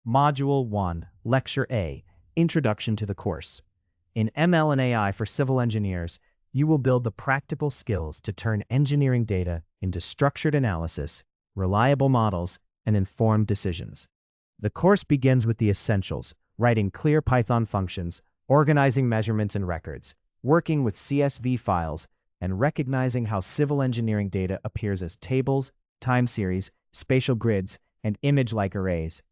Module 1, Lecture A, Introduction to the Course. In ML and AI for civil engineers, you will build the practical skills to turn engineering data into structured analysis, reliable models, and informed decisions. The course begins with the essentials: writing clear Python functions, organizing measurements and records, working with CSV files, and recognizing how civil engineering data appears as tables, time series, spatial grids, and image-like arrays.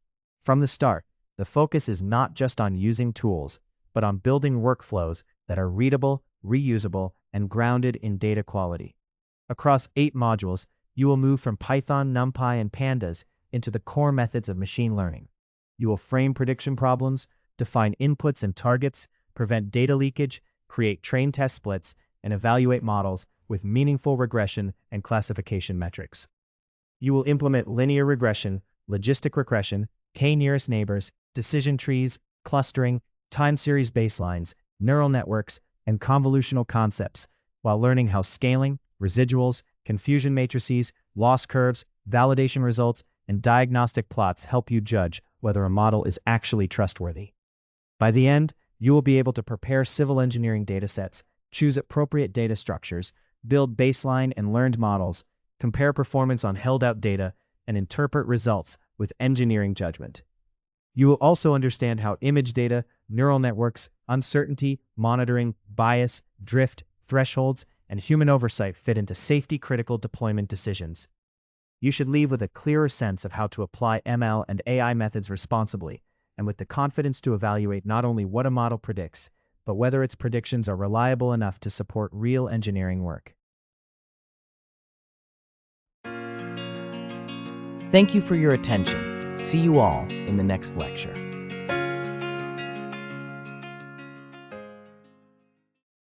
From the start, the focus is not just on using tools, but on building workflows that are readable, reusable, and grounded in data quality. Across 8 modules, you will move from Python, NumPy, and pandas into the core methods of machine learning. You will frame prediction problems, define inputs and targets, prevent data leakage, create train test splits, and evaluate models with meaningful regression and classification metrics. You will implement linear regression, logistic regression, k-nearest neighbors, decision trees, clustering, time series baselines, neural networks, and convolutional concepts, while learning how scaling, residuals, confusion matrices, loss curves, validation results, and diagnostic plots help you judge whether a model is actually trustworthy. By the end, you will be able to prepare civil engineering datasets, choose appropriate data structures, build baseline and learned models, compare performance on held-out data, and interpret results with engineering judgment. You will also understand how image data, neural networks, uncertainty, monitoring, bias, drift, thresholds, and human oversight fit into safety-critical deployment decisions. You should leave with a clearer sense of how to apply ML and AI methods responsibly, and with the confidence to evaluate not only what a model predicts, but whether its predictions are reliable enough to support real engineering work. Thank you for your attention. See you all in the next lecture.